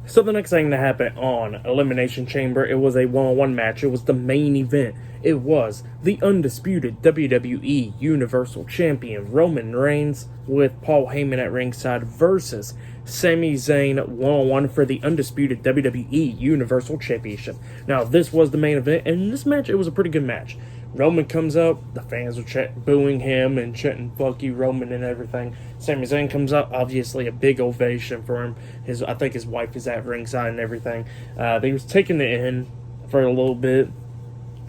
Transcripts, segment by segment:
So the next thing that happened on Elimination Chamber, it was a one-on-one match. It was the main event. It was the undisputed WWE Universal Champion Roman Reigns with Paul Heyman at ringside versus Sami Zayn one-on-one for the undisputed WWE Universal Championship. Now this was the main event, and in this match it was a pretty good match. Roman comes out, the fans are booing him and chanting "fuck you, Roman" and everything. Sami Zayn comes up, obviously a big ovation for him. I think his wife is at ringside and everything. They was taking it in for a little bit,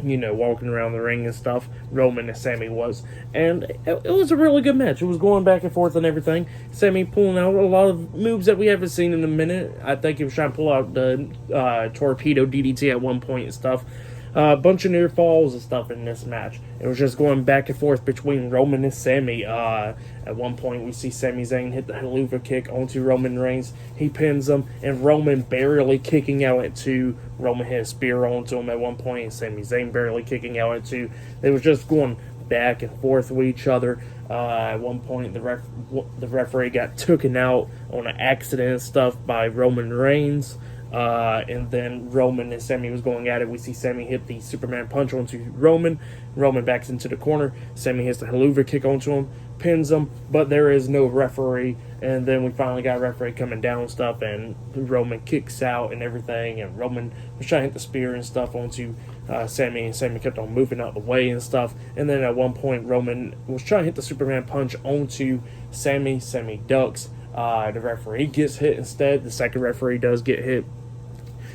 walking around the ring and stuff. Roman and Sami was, and it was a really good match. It was going back and forth and everything. Sami pulling out a lot of moves that we haven't seen in a minute. I think he was trying to pull out the torpedo DDT at one point and stuff. A bunch of near falls and stuff in this match. It was just going back and forth between Roman and Sami. At one point, we see Sami Zayn hit the Helluva kick onto Roman Reigns. He pins him, and Roman barely kicking out at two. Roman hit a spear onto him at one point, and Sami Zayn barely kicking out at two. They was just going back and forth with each other. At one point, the referee got taken out on an accident and stuff by Roman Reigns. And then Roman and Sami was going at it. We see Sami hit the Superman punch onto Roman. Roman backs into the corner. Sami hits the Helluva kick onto him, pins him, but there is no referee. And then we finally got a referee coming down and stuff, and Roman kicks out and everything. And Roman was trying to hit the spear and stuff onto Sami, and Sami kept on moving out the way and stuff. And then at one point, Roman was trying to hit the Superman punch onto Sami. Sami ducks. The referee gets hit instead. The second referee does get hit.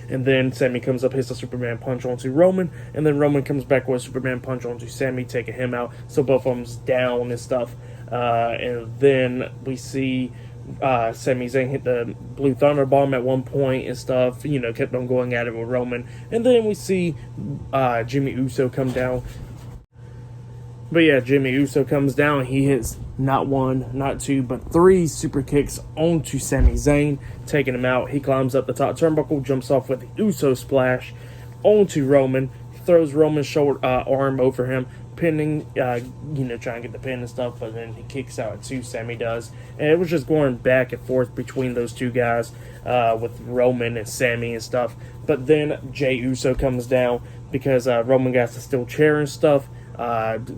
And then Sami comes up, hits a Superman punch onto Roman, and then Roman comes back with a Superman punch onto Sami, taking him out. So both of them's down and stuff. And then we see Sami Zayn hit the Blue Thunder Bomb at one point and stuff. Kept on going at it with Roman. And then we see Jimmy Uso come down. But yeah, Jimmy Uso comes down. He hits not one, not two, but three super kicks onto Sami Zayn, taking him out. He climbs up the top turnbuckle, jumps off with the Uso splash onto Roman, throws Roman's shoulder arm over him, pinning, trying to get the pin and stuff, but then he kicks out at two, Sami does. And it was just going back and forth between those two guys with Roman and Sami and stuff. But then Jey Uso comes down because Roman got the steel chair and stuff.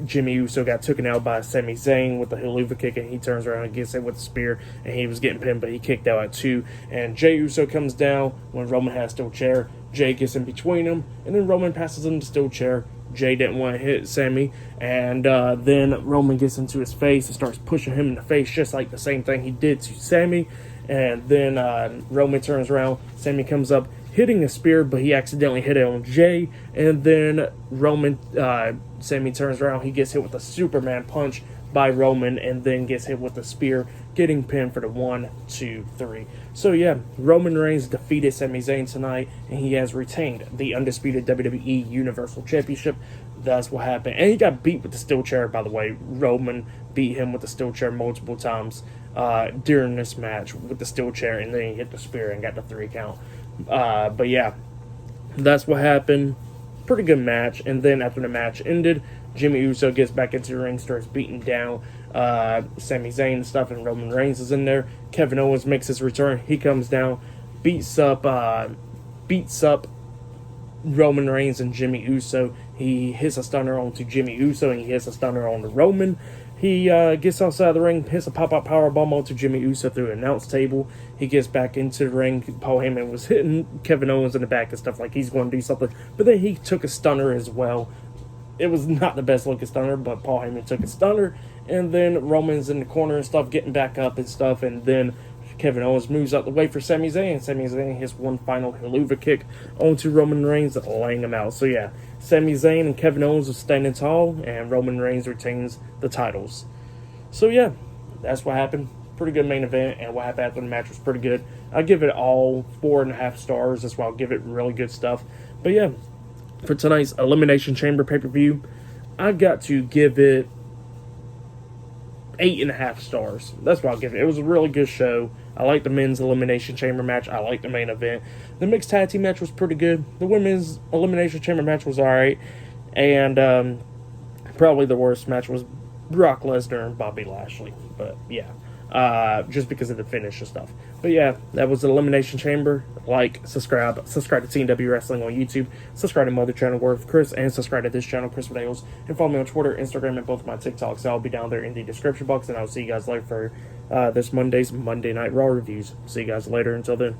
Jimmy Uso got taken out by Sami Zayn with the Helluva kick, and he turns around and gets hit with the spear, and he was getting pinned, but he kicked out at two. And Jey Uso comes down when Roman has steel chair. Jey gets in between them, and then Roman passes him the steel chair. Jey didn't want to hit Sami, and then Roman gets into his face and starts pushing him in the face, just like the same thing he did to Sami. And then Roman turns around, Sami comes up, hitting a spear, but he accidentally hit it on Jey. And then Sami turns around, he gets hit with a Superman punch by Roman, and then gets hit with a spear, getting pinned for the 1, 2, 3. So yeah, Roman Reigns defeated Sami Zayn tonight, and he has retained the undisputed WWE Universal Championship. That's what happened. And he got beat with the steel chair, by the way. Roman beat him with the steel chair multiple times during this match with the steel chair, and then he hit the spear and got the 3 count. But yeah, that's what happened. Pretty good match. And then after the match ended, Jimmy Uso gets back into the ring, starts beating down Sami Zayn and stuff, and Roman Reigns is in there. Kevin Owens makes his return. He comes down, beats up Roman Reigns and Jimmy Uso. He hits a stunner onto Jimmy Uso, and he hits a stunner onto Roman. He gets outside the ring, hits a pop-up powerbomb onto Jimmy Uso through an announce table. He gets back into the ring. Paul Heyman was hitting Kevin Owens in the back and stuff, like he's going to do something. But then he took a stunner as well. It was not the best looking stunner, but Paul Heyman took a stunner. And then Roman's in the corner and stuff, getting back up and stuff. And then Kevin Owens moves out the way for Sami Zayn. Sami Zayn hits one final Helluva kick onto Roman Reigns, laying him out. So yeah, Sami Zayn and Kevin Owens are standing tall, and Roman Reigns retains the titles. So yeah, that's what happened. Pretty good main event, and what happened after the match was pretty good. I give it all 4.5 stars. That's why I'll give it really good stuff. But yeah, for tonight's Elimination Chamber pay-per-view, I got to give it 8.5 stars. That's what I'll give it. It was a really good show. I like the men's Elimination Chamber match. I like the main event. The mixed tag team match was pretty good. The women's Elimination Chamber match was alright. And probably the worst match was Brock Lesnar and Bobby Lashley. But yeah. just because of the finish and stuff. But yeah, that was the Elimination Chamber. Like, subscribe to TNW Wrestling on YouTube, subscribe to my other channel, Word of Chris, and subscribe to this channel, Chris Videos, and follow me on Twitter, Instagram, and both my TikToks. I'll be down there in the description box, and I'll see you guys later for this Monday's Monday Night Raw reviews. See you guys later. Until then.